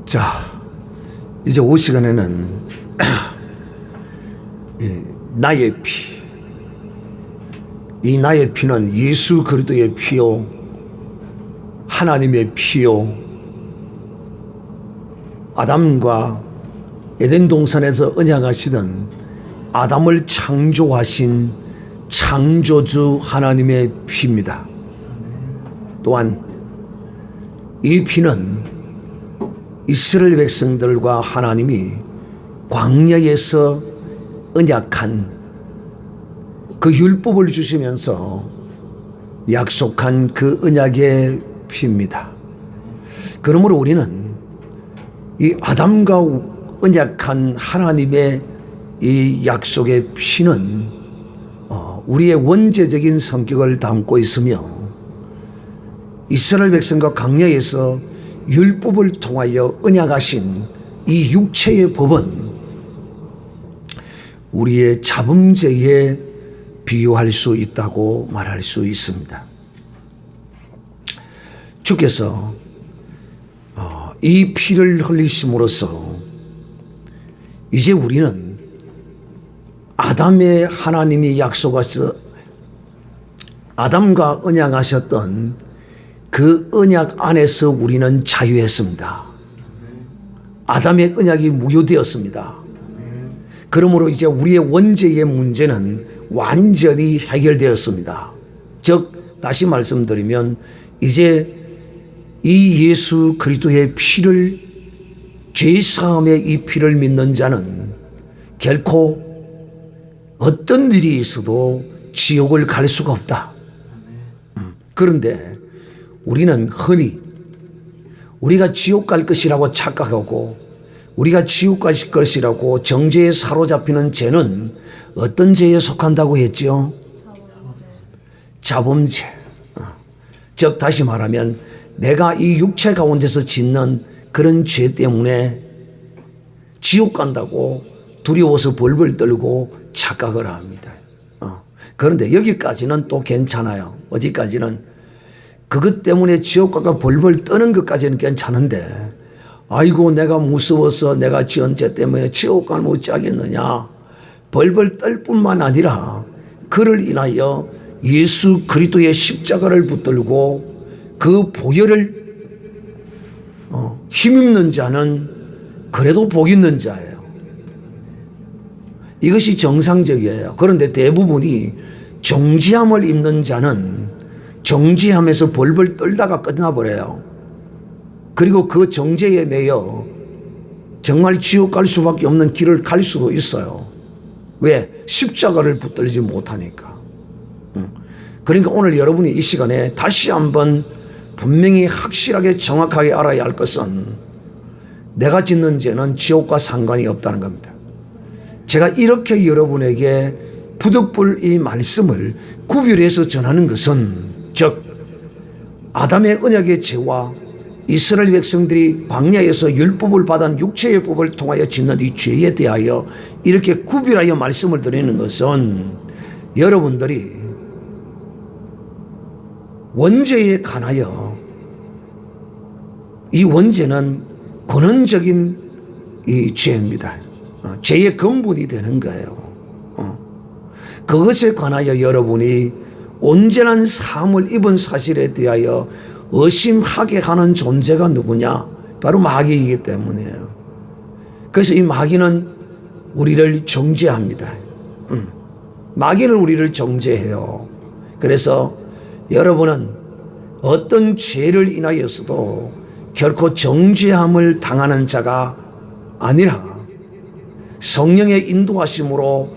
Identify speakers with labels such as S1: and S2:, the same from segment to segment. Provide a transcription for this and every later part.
S1: 자, 이제 오 시간에는 나의 피, 이 나의 피는 예수 그리스도의 피요, 하나님의 피요, 아담과 에덴 동산에서 언약하시던 아담을 창조하신 창조주 하나님의 피입니다. 또한 이 피는 이스라엘 백성들과 하나님이 광야에서 언약한 그 율법을 주시면서 약속한 그 언약의 피입니다. 그러므로 우리는 이 아담과 언약한 하나님의 이 약속의 피는 우리의 원죄적인 성격을 담고 있으며, 이스라엘 백성과 광야에서 율법을 통하여 언약하신 이 육체의 법은 우리의 자범죄에 비유할 수 있다고 말할 수 있습니다. 주께서 이 피를 흘리심으로써 이제 우리는 아담의 하나님이 약속하셔 아담과 언약하셨던 그 언약 안에서 우리는 자유했습니다. 아담의 언약이 무효되었습니다. 그러므로 이제 우리의 원죄의 문제는 완전히 해결되었습니다. 즉 다시 말씀드리면 이제 이 예수 그리스도의 피를, 죄사함의 이 피를 믿는 자는 결코 어떤 일이 있어도 지옥을 갈 수가 없다. 그런데 우리는 흔히 우리가 지옥 갈 것이라고 착각하고, 우리가 지옥 갈 것이라고 정죄에 사로잡히는 죄는 어떤 죄에 속한다고 했죠? 자범죄. 즉 다시 말하면 내가 이 육체 가운데서 짓는 그런 죄 때문에 지옥 간다고 두려워서 벌벌 떨고 착각을 합니다. 그런데 여기까지는 또 괜찮아요. 어디까지는 그것 때문에 지옥 가가 벌벌 떠는 것까지는 괜찮은데, 아이고 내가 무서워서 내가 지은 죄 때문에 지옥 가면 어찌하겠느냐, 벌벌 떨 뿐만 아니라 그를 인하여 예수 그리스도의 십자가를 붙들고 그 보혈을 힘입는 자는 그래도 복 있는 자예요. 이것이 정상적이에요. 그런데 대부분이 정죄함을 입는 자는 정죄함에서 벌벌 떨다가 끝나버려요. 그리고 그 정죄에 매여 정말 지옥 갈 수밖에 없는 길을 갈 수도 있어요. 왜? 십자가를 붙들지 못하니까. 그러니까 오늘 여러분이 이 시간에 다시 한번 분명히 확실하게 정확하게 알아야 할 것은, 내가 짓는 죄는 지옥과 상관이 없다는 겁니다. 제가 이렇게 여러분에게 부득불 이 말씀을 구별해서 전하는 것은, 즉 아담의 언약의 죄와 이스라엘 백성들이 광야에서 율법을 받은 육체의 법을 통하여 짓는 이 죄에 대하여 이렇게 구별하여 말씀을 드리는 것은, 여러분들이 원죄에 관하여, 이 원죄는 근원적인 이 죄입니다. 죄의 근본이 되는 거예요. 그것에 관하여 여러분이 온전한 사함을 입은 사실에 대하여 의심하게 하는 존재가 누구냐? 바로 마귀이기 때문이에요. 그래서 이 마귀는 우리를 정죄합니다. 마귀는 우리를 정죄해요. 그래서 여러분은 어떤 죄를 인하여서도 결코 정죄함을 당하는 자가 아니라 성령의 인도하심으로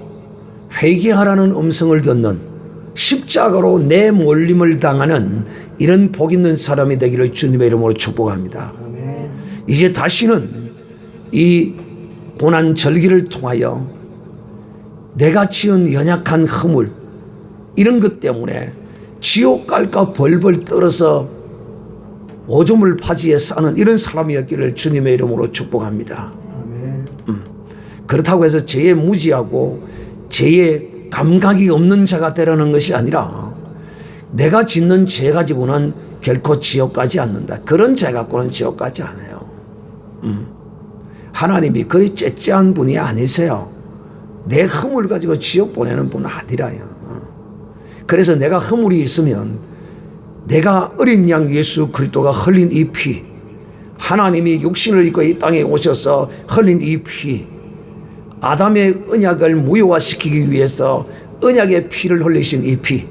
S1: 회개하라는 음성을 듣는, 십자가로 내몰림을 당하는 이런 복 있는 사람이 되기를 주님의 이름으로 축복합니다. 이제 다시는 이 고난 절기를 통하여 내가 지은 연약한 허물, 이런 것 때문에 지옥 갈까 벌벌 떨어서 오줌을 바지에 싸는 이런 사람이었기를 주님의 이름으로 축복합니다. 그렇다고 해서 죄에 무지하고 죄에 감각이 없는 자가 되라는 것이 아니라, 내가 짓는 죄 가지고는 결코 지옥 가지 않는다. 그런 죄 갖고는 지옥 가지 않아요. 하나님이 그리 째째한 분이 아니세요. 내 허물 가지고 지옥 보내는 분 아니라요. 그래서 내가 허물이 있으면 내가 어린 양 예수 그리스도가 흘린 이 피, 하나님이 육신을 입고 이 땅에 오셔서 흘린 이 피, 아담의 언약을 무효화시키기 위해서 언약의 피를 흘리신 이 피,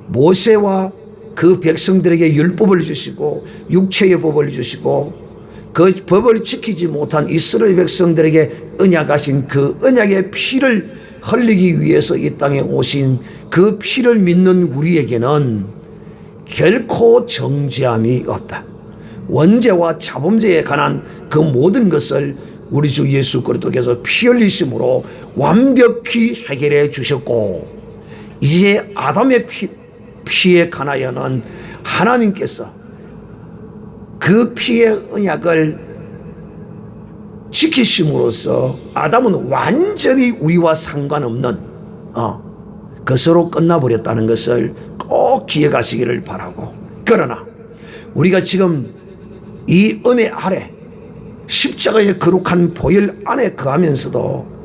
S1: 모세와 그 백성들에게 율법을 주시고 육체의 법을 주시고 그 법을 지키지 못한 이스라엘 백성들에게 언약하신 그 언약의 피를 흘리기 위해서 이 땅에 오신 그 피를 믿는 우리에게는 결코 정죄함이 없다. 원죄와 자범죄에 관한 그 모든 것을 우리 주 예수 그리스도께서 피 흘리심으로 완벽히 해결해 주셨고, 이제 아담의 피에 관하여는 하나님께서 그 피의 언약을 지키심으로써 아담은 완전히 우리와 상관없는 것으로 끝나버렸다는 것을 꼭 기억하시기를 바라고, 그러나 우리가 지금 이 은혜 아래 십자가의 거룩한 보혈 안에 거하면서도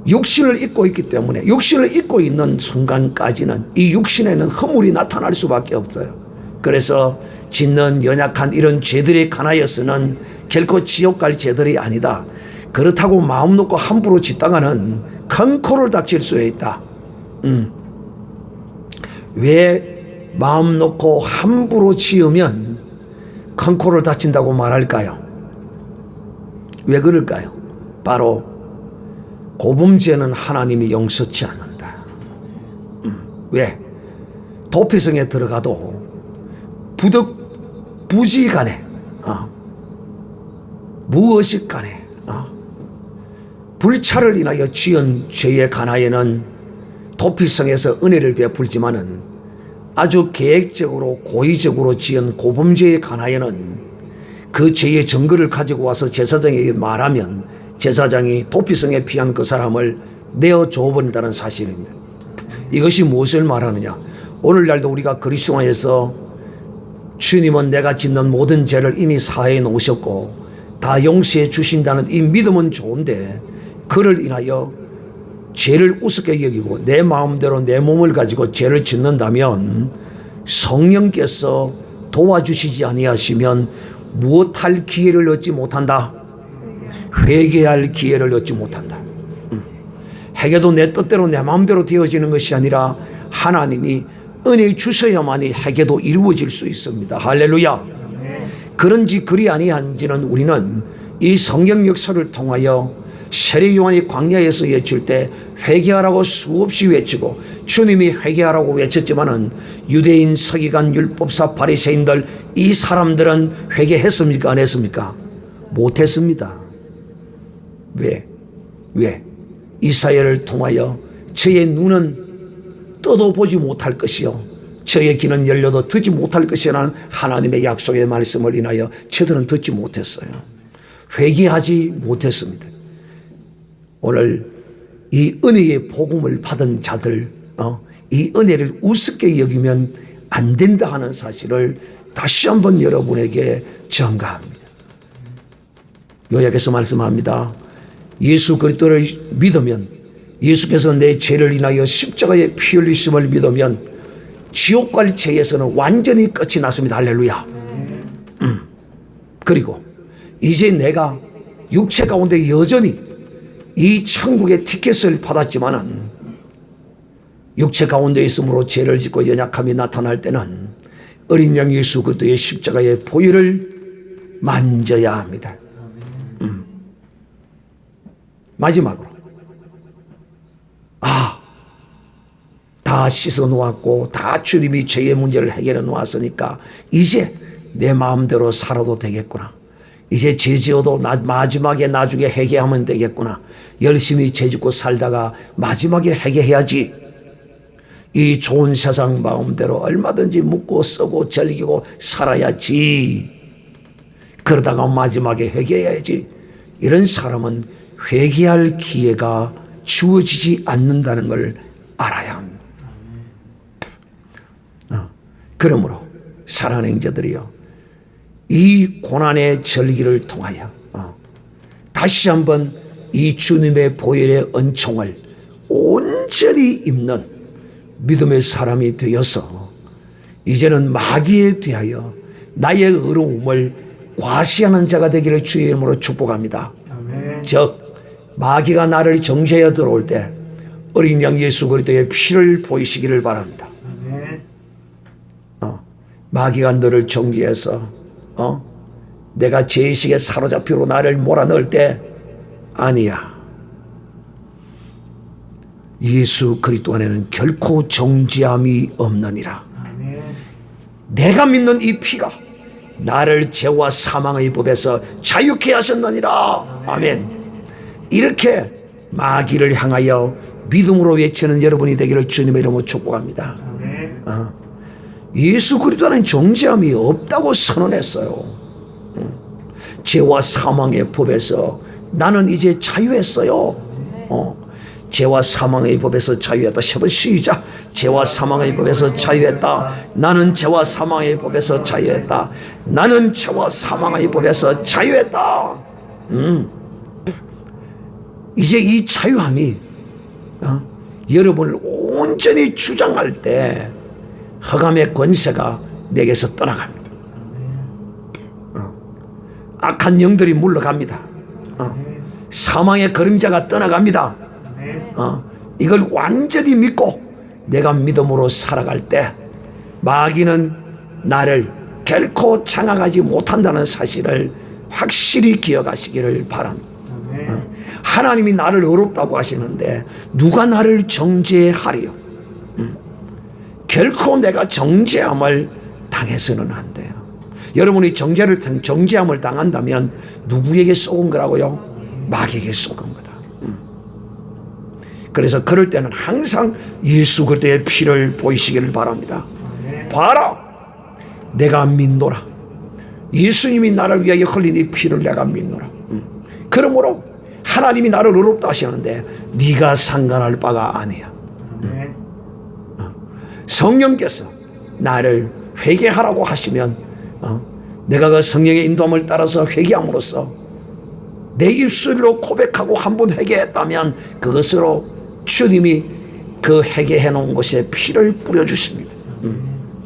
S1: 육신을 입고 있기 때문에 육신을 입고 있는 순간까지는 이 육신에는 허물이 나타날 수밖에 없어요. 그래서 짓는 연약한 이런 죄들에 관하여서는 결코 지옥 갈 죄들이 아니다. 그렇다고 마음 놓고 함부로 짓다가는 큰 코를 닥칠 수 있다. 왜 마음 놓고 함부로 지으면 큰 코를 다친다고 말할까요? 왜 그럴까요? 바로 고범죄는 하나님이 용서치 않는다. 왜? 도피성에 들어가도 부지간에 무엇이 간에 불찰을 인하여 지은 죄에 관하여는 도피성에서 은혜를 베풀지만은 아주 계획적으로 고의적으로 지은 고범죄에 관하여는 그 죄의 증거를 가지고 와서 제사장에게 말하면 제사장이 도피성에 피한 그 사람을 내어 줘버린다는 사실입니다. 이것이 무엇을 말하느냐? 오늘날도 우리가 그리스도 안에서 주님은 내가 짓는 모든 죄를 이미 사해 놓으셨고 다 용서해 주신다는 이 믿음은 좋은데, 그를 인하여 죄를 우습게 여기고 내 마음대로 내 몸을 가지고 죄를 짓는다면 성령께서 도와주시지 아니하시면 무엇할 기회를 얻지 못한다. 회개할 기회를 얻지 못한다. 회개도 내 뜻대로 내 마음대로 되어지는 것이 아니라 하나님이 은혜 주셔야만이 회개도 이루어질 수 있습니다. 할렐루야. 그런지 그리 아니한지는 우리는 이 성경 역사를 통하여 세례 요한이 광야에서 외칠 때 회개하라고 수없이 외치고 주님이 회개하라고 외쳤지만은 유대인 서기관 율법사 바리새인들 이 사람들은 회개했습니까? 안 했습니까? 못했습니다. 왜? 이사야를 통하여 저의 눈은 떠도 보지 못할 것이요 저의 귀는 열려도 듣지 못할 것이라는 하나님의 약속의 말씀을 인하여 저들은 듣지 못했어요. 회개하지 못했습니다. 오늘 이 은혜의 복음을 받은 자들, 이 은혜를 우습게 여기면 안 된다 하는 사실을 다시 한번 여러분에게 전가합니다. 요약해서 말씀합니다. 예수 그리스도를 믿으면, 예수께서 내 죄를 인하여 십자가에 피 흘리심을 믿으면 지옥 갈 죄에서는 완전히 끝이 났습니다. 할렐루야. 그리고 이제 내가 육체 가운데 여전히 이 천국의 티켓을 받았지만은 육체 가운데 있으므로 죄를 짓고 연약함이 나타날 때는 어린 양 예수 그리스도의 십자가의 보혈을 만져야 합니다. 마지막으로 다 씻어 놓았고 다 주님이 죄의 문제를 해결해 놓았으니까 이제 내 마음대로 살아도 되겠구나. 이제 죄 지어도 마지막에 나중에 회개하면 되겠구나. 열심히 죄 짓고 살다가 마지막에 회개해야지. 이 좋은 세상 마음대로 얼마든지 묵고 썩고 즐기고 살아야지. 그러다가 마지막에 회개해야지. 이런 사람은 회개할 기회가 주어지지 않는다는 걸 알아야 합니다. 그러므로 사랑하는 형제들이요, 이 고난의 절기를 통하여 다시 한번 이 주님의 보혈의 은총을 온전히 입는 믿음의 사람이 되어서 이제는 마귀에 대하여 나의 의로움을 과시하는 자가 되기를 주의 이름으로 축복합니다.
S2: 아멘.
S1: 즉 마귀가 나를 정죄하여 들어올 때 어린 양 예수 그리스도의 피를 보이시기를 바랍니다.
S2: 아멘.
S1: 마귀가 너를 정죄해서 내가 죄의식에 사로잡히고 나를 몰아넣을 때 아니야. 예수 그리스도 안에는 결코 정죄함이 없느니라.
S2: 아멘.
S1: 내가 믿는 이 피가 나를 죄와 사망의 법에서 자유케 하셨느니라. 아멘. 이렇게 마귀를 향하여 믿음으로 외치는 여러분이 되기를 주님의 이름으로 축복합니다.
S2: 아멘.
S1: 예수 그리스도 안에 정죄함이 없다고 선언했어요. 죄와 사망의 법에서 나는 이제 자유했어요. 죄와 사망의 법에서 자유했다. 세번 시작. 죄와 사망의 법에서 자유했다. 나는 죄와 사망의 법에서 자유했다. 나는 죄와 사망의 법에서 자유했다. 이제 이 자유함이 여러분을 온전히 주장할 때 흑암의 권세가 내게서 떠나갑니다. 악한 영들이 물러갑니다. 사망의 그림자가 떠나갑니다. 이걸 완전히 믿고 내가 믿음으로 살아갈 때 마귀는 나를 결코 장악하지 못한다는 사실을 확실히 기억하시기를 바랍니다. 하나님이 나를 어렵다고 하시는데 누가 나를 정죄하리요? 결코 내가 정죄함을 당해서는 안 돼요. 여러분이 정죄함을 당한다면 누구에게 쏘은 거라고요? 마귀에게 쏘은 거다. 그래서 그럴 때는 항상 예수 그리스도의 피를 보이시기를 바랍니다. 봐라, 내가 믿노라. 예수님이 나를 위하여 흘린 이 피를 내가 믿노라. 그러므로 하나님이 나를 어렵다 하시는데 네가 상관할 바가 아니야. 성령께서 나를 회개하라고 하시면 내가 그 성령의 인도함을 따라서 회개함으로써 내 입술로 고백하고 한번 회개했다면 그것으로 주님이 그 회개해 놓은 곳에 피를 뿌려주십니다.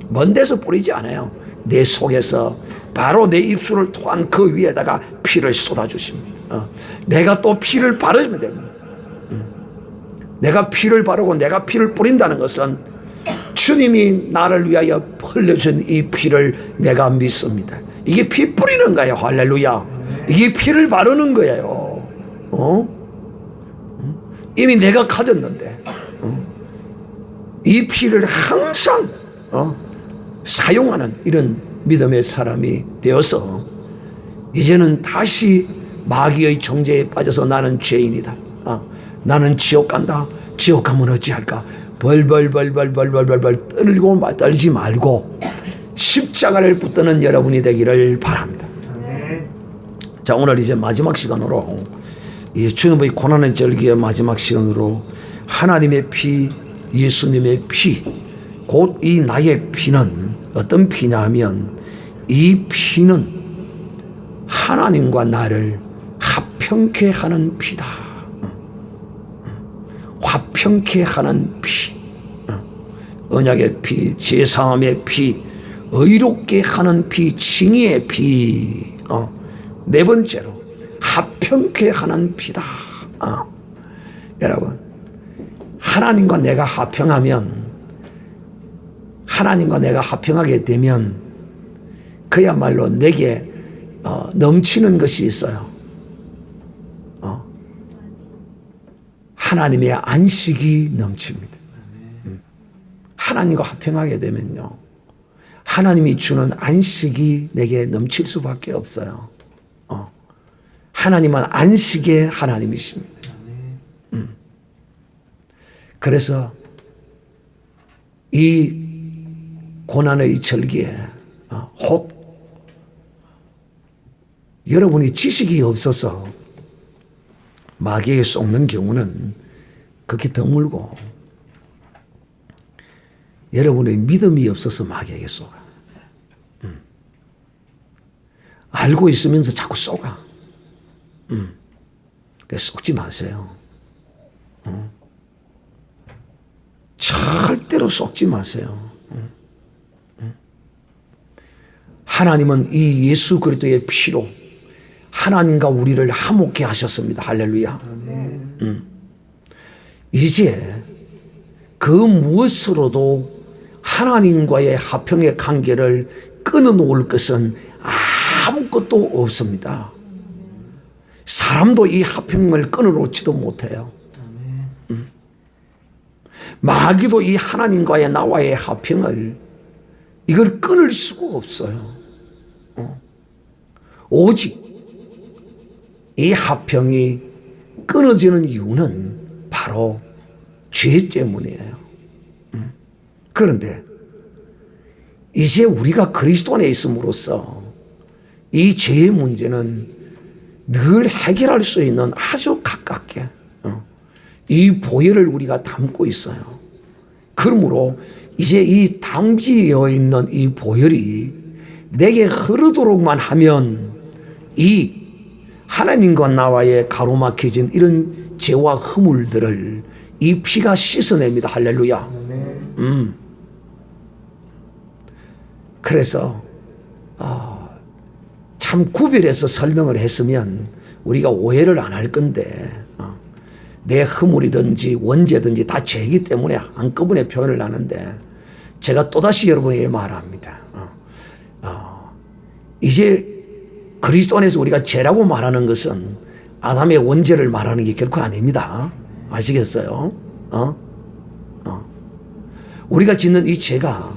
S1: 먼 데서 뿌리지 않아요. 내 속에서 바로 내 입술을 통한 그 위에다가 피를 쏟아주십니다. 내가 또 피를 바르면 됩니다. 내가 피를 바르고 내가 피를 뿌린다는 것은 주님이 나를 위하여 흘려준 이 피를 내가 믿습니다. 이게 피 뿌리는 거예요. 할렐루야. 이게 피를 바르는 거예요. 이미 내가 가졌는데 이 피를 항상 사용하는 이런 믿음의 사람이 되어서 이제는 다시 마귀의 정죄에 빠져서 나는 죄인이다. 나는 지옥 간다. 지옥 가면 어찌할까? 벌벌벌벌벌벌벌 떨지 말고 십자가를 붙드는 여러분이 되기를 바랍니다. 자, 오늘 이제 마지막 시간으로 이 주님의 고난의 절기의 마지막 시간으로 하나님의 피, 예수님의 피, 곧 이 나의 피는 어떤 피냐 하면 이 피는 하나님과 나를 화평케 하는 피다. 화평케 하는 피, 언약의 피, 제사함의 피, 의롭게 하는 피, 칭의의 피. 네 번째로 화평케 하는 피다. 여러분, 하나님과 내가 화평하면, 하나님과 내가 화평하게 되면 그야말로 내게 넘치는 것이 있어요. 하나님의 안식이 넘칩니다. 하나님과 화평하게 되면요, 하나님이 주는 안식이 내게 넘칠 수밖에 없어요. 하나님은 안식의 하나님이십니다. 그래서 이 고난의 절기에 혹 여러분이 지식이 없어서 마귀에게 속는 경우는 그렇게 드물고, 여러분의 믿음이 없어서 마귀에게 속아. 알고 있으면서 자꾸 쏘가. 쏘지 마세요. 절대로 쏘지 마세요. 하나님은 이 예수 그리스도의 피로 하나님과 우리를 화목케 하셨습니다. 할렐루야. 이제 그 무엇으로도 하나님과의 화평의 관계를 끊어놓을 것은 아무것도 없습니다. 사람도 이 화평을 끊어놓지도 못해요. 마귀도 이 하나님과의 나와의 화평을 이걸 끊을 수가 없어요. 오직 이 화평이 끊어지는 이유는 바로 죄 때문이에요. 그런데 이제 우리가 그리스도 안에 있음으로써 이 죄의 문제는 늘 해결할 수 있는 아주 가깝게 이 보혈을 우리가 담고 있어요. 그러므로 이제 이 담기어 있는 이 보혈이 내게 흐르도록만 하면 이 하나님과 나와의 가로막혀진 이런 죄와 허물들을 이 피가 씻어냅니다. 할렐루야. 그래서 참 구별해서 설명을 했으면 우리가 오해를 안 할 건데 내 허물이든지 원죄든지 다 죄이기 때문에 한꺼번에 표현을 하는데 제가 또다시 여러분에게 말합니다. 이제 그리스도 안에서 우리가 죄라고 말하는 것은 아담의 원죄를 말하는 게 결코 아닙니다. 아시겠어요? 우리가 짓는 이 죄가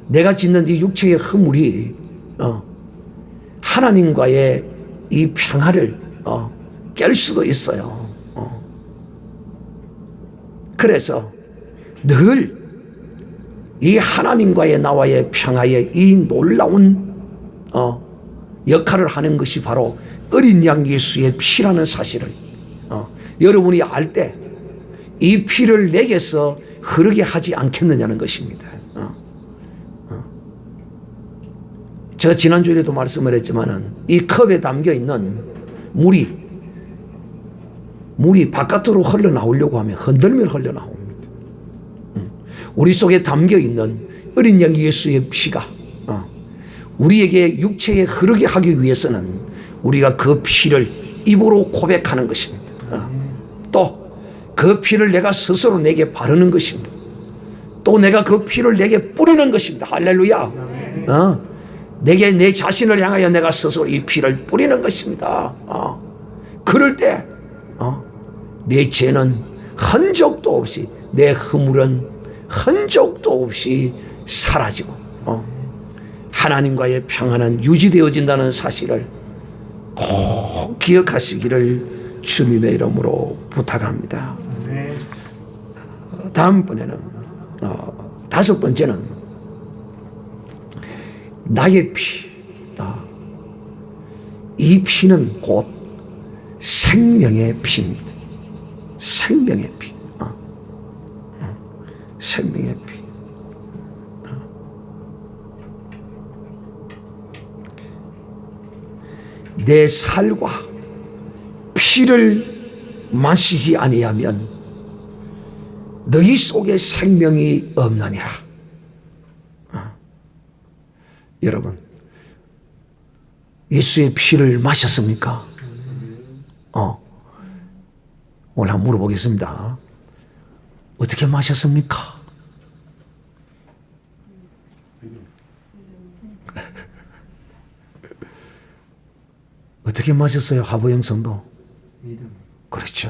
S1: 내가 짓는 이 육체의 허물이 하나님과의 이 평화를 깰 수도 있어요. 그래서 늘 이 하나님과의 나와의 평화의 이 놀라운 역할을 하는 것이 바로 어린 양 예수의 피라는 사실을 여러분이 알 때 이 피를 내게서 흐르게 하지 않겠느냐는 것입니다. 제가 지난주에도 말씀을 했지만은 이 컵에 담겨 있는 물이 바깥으로 흘러나오려고 하면 흔들면 흘러나옵니다. 우리 속에 담겨 있는 어린 양 예수의 피가 우리에게 육체에 흐르게 하기 위해서는 우리가 그 피를 입으로 고백하는 것입니다. 또 그 피를 내가 스스로 내게 바르는 것입니다. 또 내가 그 피를 내게 뿌리는 것입니다. 할렐루야. 내게 내 자신을 향하여 내가 스스로 이 피를 뿌리는 것입니다. 그럴 때 내 죄는 흔적도 없이 내 허물은 흔적도 없이 사라지고 하나님과의 평안은 유지되어진다는 사실을 꼭 기억하시기를 주님의 이름으로 부탁합니다. 다음번에는 다섯 번째는 나의 피. 이 피는 곧 생명의 피입니다. 생명의 피. 생명의 피. 내 살과 피를 마시지 아니하면 너희 속에 생명이 없나니라. 여러분, 예수의 피를 마셨습니까? 오늘 한번 물어보겠습니다. 어떻게 마셨습니까? 어떻게 마셨어요? 하보영 성도? 믿음. 그렇죠.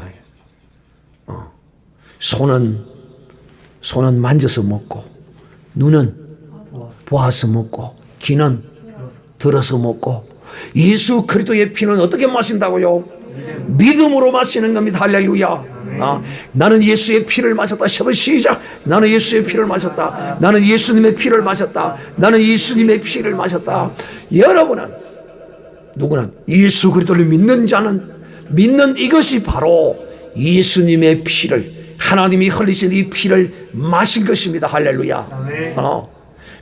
S1: 손은 만져서 먹고, 눈은 보아서 먹고, 귀는 들어서 먹고. 예수 그리스도의 피는 어떻게 마신다고요? 믿음으로 마시는 겁니다. 할렐루야. 나는 예수의 피를 마셨다. 시작. 나는 예수의 피를 마셨다. 나는 예수님의 피를 마셨다. 나는 예수님의 피를 마셨다. 여러분은 누구나 예수 그리스도를 믿는 자는 믿는 이것이 바로 예수님의 피를, 하나님이 흘리신 이 피를 마신 것입니다. 할렐루야.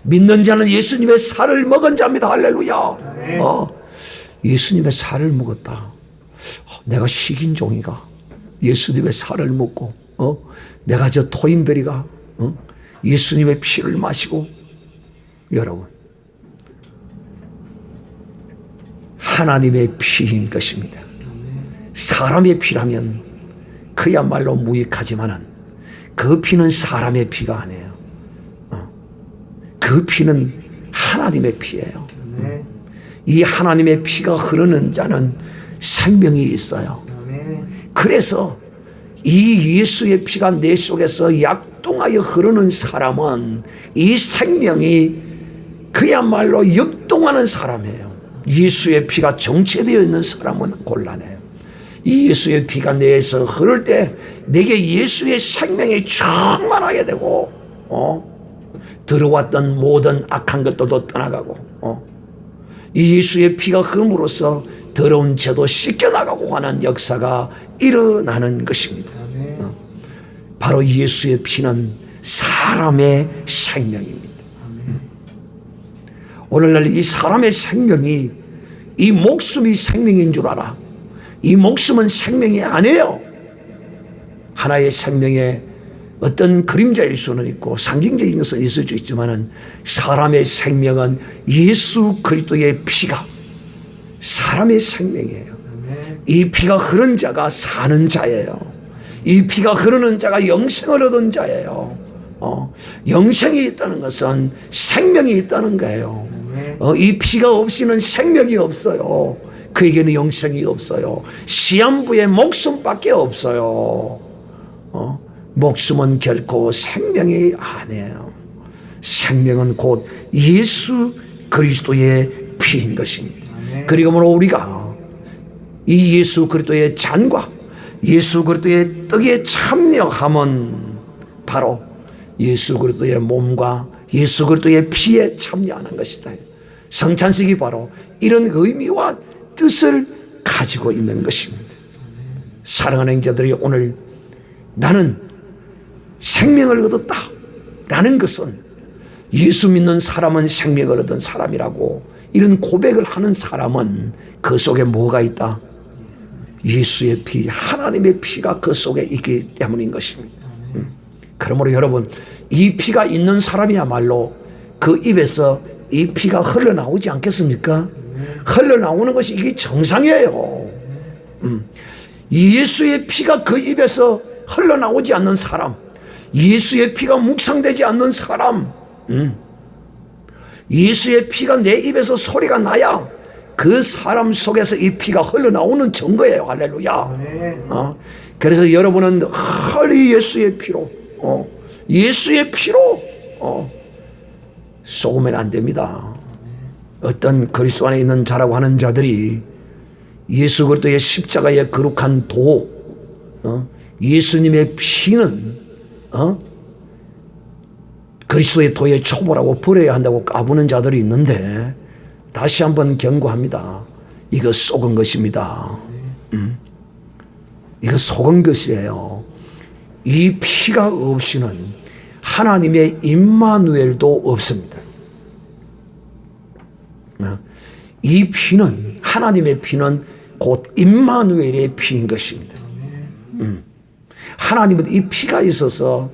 S1: 믿는 자는 예수님의 살을 먹은 자입니다. 할렐루야. 예수님의 살을 먹었다. 내가 식인종이가 예수님의 살을 먹고 내가 저 토인들이가 예수님의 피를 마시고. 여러분, 하나님의 피인 것입니다. 사람의 피라면 그야말로 무익하지만은 그 피는 사람의 피가 아니에요. 그 피는 하나님의 피예요. 이 하나님의 피가 흐르는 자는 생명이 있어요. 그래서 이 예수의 피가 내 속에서 약동하여 흐르는 사람은 이 생명이 그야말로 역동하는 사람이에요. 예수의 피가 정체되어 있는 사람은 곤란해요. 이 예수의 피가 내에서 흐를 때 내게 예수의 생명이 충만하게 되고 들어왔던 모든 악한 것들도 떠나가고 이 예수의 피가 흐름으로써 더러운 죄도 씻겨나가고 하는 역사가 일어나는 것입니다. 바로 예수의 피는 사람의 생명입니다. 오늘날 이 사람의 생명이 이 목숨이 생명인 줄 알아. 이 목숨은 생명이 아니에요. 하나의 생명에 어떤 그림자일 수는 있고 상징적인 것은 있을 수 있지만은 사람의 생명은 예수 그리스도의 피가 사람의 생명이에요. 이 피가 흐른 자가 사는 자예요. 이 피가 흐르는 자가 영생을 얻은 자예요. 영생이 있다는 것은 생명이 있다는 거예요. 이 피가 없이는 생명이 없어요. 그에게는 영생이 없어요. 시한부의 목숨밖에 없어요. 목숨은 결코 생명이 아니에요. 생명은 곧 예수 그리스도의 피인 것입니다. 그리고 우리가 이 예수 그리스도의 잔과 예수 그리스도의 떡에 참여함은 바로 예수 그리스도의 몸과 예수 그리스도의 피에 참여하는 것이다. 성찬식이 바로 이런 의미와 뜻을 가지고 있는 것입니다. 사랑하는 형제들이, 오늘 나는 생명을 얻었다 라는 것은 예수 믿는 사람은 생명을 얻은 사람이라고 이런 고백을 하는 사람은 그 속에 뭐가 있다? 예수의 피, 하나님의 피가 그 속에 있기 때문인 것입니다. 그러므로 여러분, 이 피가 있는 사람이야말로 그 입에서 이 피가 흘러나오지 않겠습니까? 흘러나오는 것이 이게 정상이에요. 예수의 피가 그 입에서 흘러나오지 않는 사람, 예수의 피가 묵상되지 않는 사람, 예수의 피가 내 입에서 소리가 나야 그 사람 속에서 이 피가 흘러나오는 증거예요. 할렐루야. 그래서 여러분은 늘 예수의 피로, 예수의 피로 속으면 안 됩니다. 어떤 그리스도 안에 있는 자라고 하는 자들이 예수 그리스도의 십자가의 거룩한 도, 예수님의 피는 그리스도의 도의 초보라고 버려야 한다고 까부는 자들이 있는데, 다시 한번 경고합니다. 이거 속은 것입니다. 이거 속은 것이에요. 이 피가 없이는 하나님의 임마누엘도 없습니다. 이 피는, 하나님의 피는 곧 임마누엘의 피인 것입니다. 하나님은 이 피가 있어서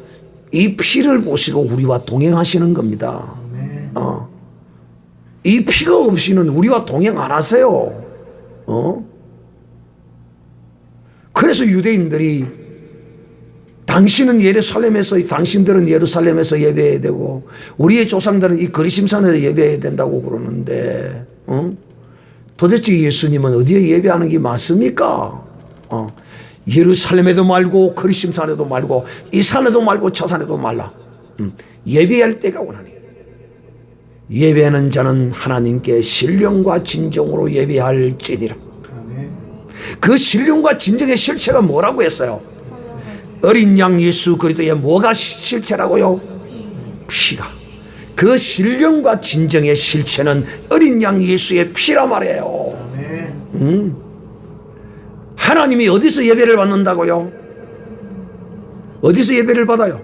S1: 이 피를 보시고 우리와 동행하시는 겁니다. 이 피가 없이는 우리와 동행 안 하세요. 그래서 유대인들이 당신들은 예루살렘에서 예배해야 되고 우리의 조상들은 이 그리심산에서 예배해야 된다고 그러는데, 도대체 예수님은 어디에 예배하는 게 맞습니까? 예루살렘에도 말고 그리심산에도 말고 이 산에도 말고 저 산에도 말라. 예배할 때가 원하니 예배하는 자는 하나님께 신령과 진정으로 예배할지니라. 그 신령과 진정의 실체가 뭐라고 했어요? 어린 양 예수 그리스도의 뭐가 실체라고요? 피가. 그 신령과 진정의 실체는 어린 양 예수의 피라 말이에요. 하나님이 어디서 예배를 받는다고요? 어디서 예배를 받아요?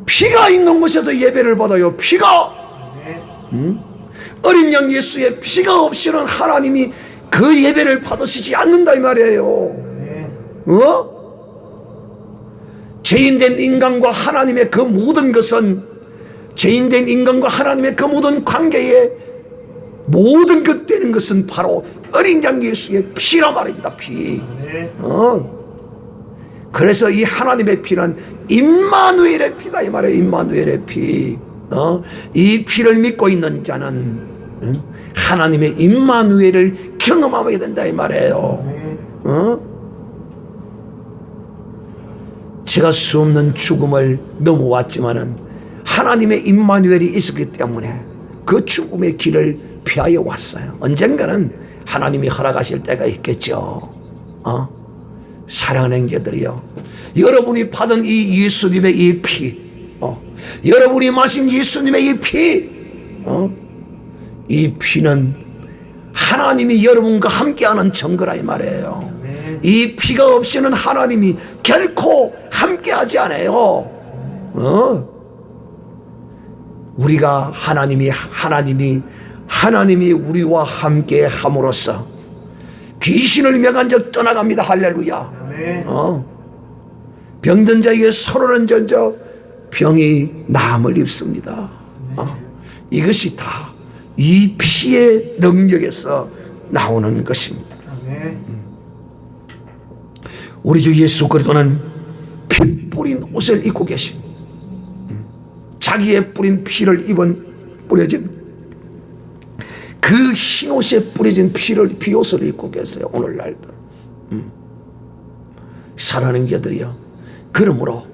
S1: 피가 있는 곳에서 예배를 받아요. 피가. 어린 양 예수의 피가 없이는 하나님이 그 예배를 받으시지 않는다 이 말이에요. 죄인된 인간과 하나님의 그 모든 것은, 죄인된 인간과 하나님의 그 모든 관계에 모든 것 되는 것은 바로 어린 양 예수의 피라 말입니다. 피. 그래서 이 하나님의 피는 임마누엘의 피다 이 말이에요. 임마누엘의 피. 이 피를 믿고 있는 자는 하나님의 임마누엘을 경험하게 된다 이 말이에요. 제가 수없는 죽음을 넘어왔지만은 하나님의 임마누엘이 있었기 때문에 그 죽음의 길을 피하여 왔어요. 언젠가는 하나님이 허락하실 때가 있겠죠. 사랑하는 형제들이요, 여러분이 받은 이 예수님의 이 피, 여러분이 마신 예수님의 이 피, 이 피는 하나님이 여러분과 함께하는 증거라 이 말이에요. 이 피가 없이는 하나님이 결코 함께하지 않아요. 우리가 하나님이 우리와 함께 함으로써 귀신을 명한 적 떠나갑니다. 할렐루야. 병든 자에게 서로는 전저 병이 나음을 입습니다. 이것이 다 이 피의 능력에서 나오는 것입니다. 우리 주 예수 그리스도는 피 뿌린 옷을 입고 계십니다. 자기의 뿌린 피를 뿌려진 그 흰옷에 뿌려진 피옷을 입고 계세요. 오늘날도. 사랑하는 자들이요, 그러므로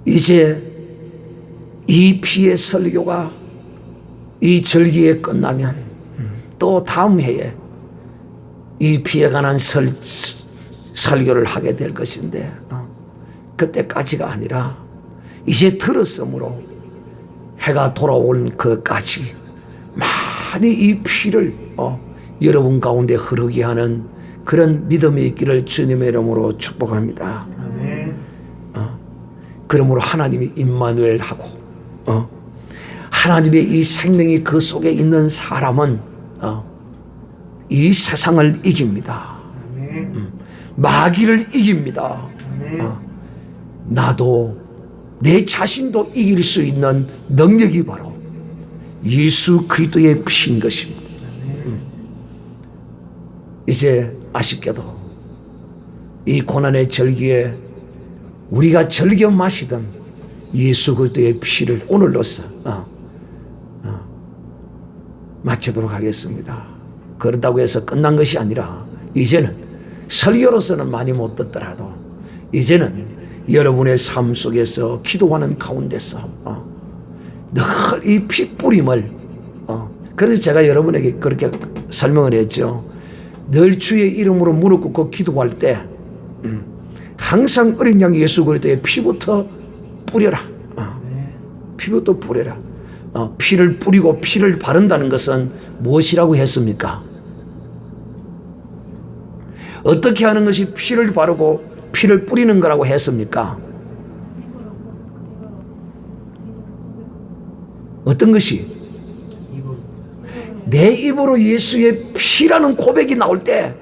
S1: 이제 이 피의 설교가 이 절기에 끝나면 또 다음 해에 이 피에 관한 설교를 하게 될 것인데, 그때까지가 아니라 이제 들었으므로 해가 돌아올 그까지 많이 이 피를 여러분 가운데 흐르게 하는 그런 믿음이 있기를 주님의 이름으로 축복합니다. 그러므로 하나님이 임마누엘하고 하나님의 이 생명이 그 속에 있는 사람은 이 세상을 이깁니다. 마귀를 이깁니다. 나도 내 자신도 이길 수 있는 능력이 바로 예수 그리스도의 피인 것입니다. 이제 아쉽게도 이 고난의 절기에 우리가 즐겨 마시던 예수 그리스도의 피를 오늘로써 마치도록 하겠습니다. 그렇다고 해서 끝난 것이 아니라 이제는 설교로서는 많이 못 듣더라도 이제는 여러분의 삶 속에서 기도하는 가운데서 늘 이 피 뿌림을 그래서 제가 여러분에게 그렇게 설명을 했죠. 늘 주의 이름으로 무릎 꿇고 기도할 때 항상 어린 양 예수 그리스도의 피부터 뿌려라. 피부터 뿌려라. 피를 뿌리고 피를 바른다는 것은 무엇이라고 했습니까? 어떻게 하는 것이 피를 바르고 피를 뿌리는 거라고 했습니까? 어떤 것이? 내 입으로 예수의 피라는 고백이 나올 때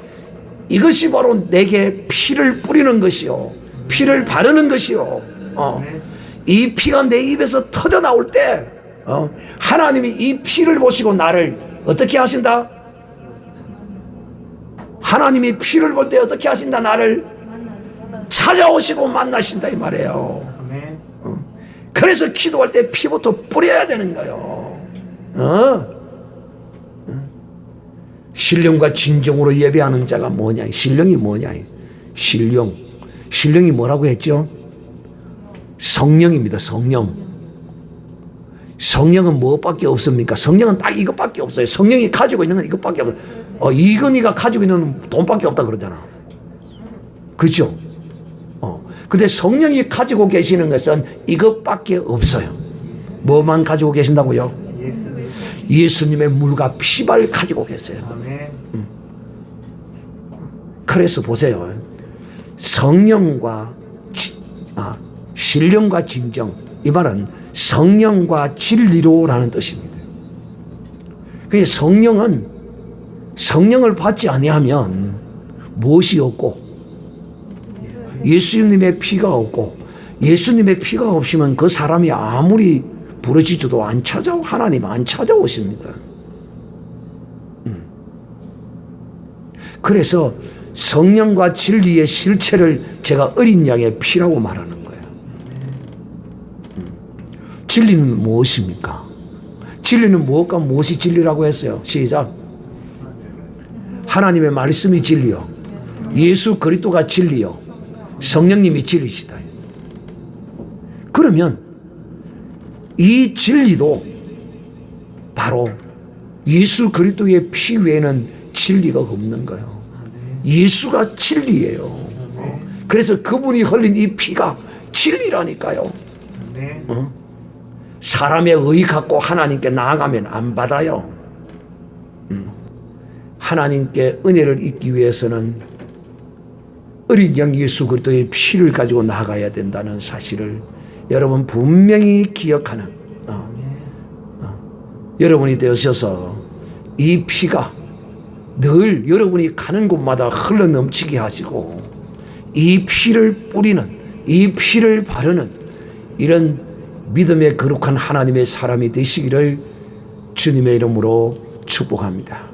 S1: 이것이 바로 내게 피를 뿌리는 것이요, 피를 바르는 것이요. 이 피가 내 입에서 터져 나올 때 하나님이 이 피를 보시고 나를 어떻게 하신다? 하나님이 피를 볼 때 어떻게 하신다? 나를 찾아오시고 만나신다 이 말이에요. 그래서 기도할 때 피부터 뿌려야 되는 거예요. 신령과 진정으로 예배하는 자가 뭐냐? 신령이 뭐냐? 신령이 뭐라고 했죠? 성령입니다. 성령은 무엇밖에 없습니까? 성령은 딱 이것밖에 없어요. 성령이 가지고 있는 건 이것밖에 없어요. 이건희가 가지고 있는 돈밖에 없다 그러잖아. 그렇죠? 근데 성령이 가지고 계시는 것은 이것밖에 없어요. 뭐만 가지고 계신다고요? 예수님의 물과 피발 가지고 계세요. 그래서 보세요. 성령과 신령과 진정, 이 말은 성령과 진리로라는 뜻입니다. 그 성령을 받지 아니하면 무엇이 없고 예수님의 피가 없고 예수님의 피가 없으면 그 사람이 아무리 부르짖어도 하나님 안 찾아오십니다. 그래서 성령과 진리의 실체를 제가 어린 양의 피라고 말하는 거예요. 진리는 무엇입니까? 진리는 무엇과 무엇이 진리라고 했어요? 시작. 하나님의 말씀이 진리요, 예수 그리스도가 진리요, 성령님이 진리시다. 그러면 이 진리도 바로 예수 그리스도의 피 외에는 진리가 없는 거예요. 예수가 진리예요. 그래서 그분이 흘린 이 피가 진리라니까요. 사람의 의 갖고 하나님께 나아가면 안 받아요. 하나님께 은혜를 잊기 위해서는 어린 양 예수 그리스도의 피를 가지고 나아가야 된다는 사실을 여러분 분명히 기억하는 여러분이 되셔서 이 피가 늘 여러분이 가는 곳마다 흘러 넘치게 하시고 이 피를 뿌리는, 이 피를 바르는 이런 믿음의 거룩한 하나님의 사람이 되시기를 주님의 이름으로 축복합니다.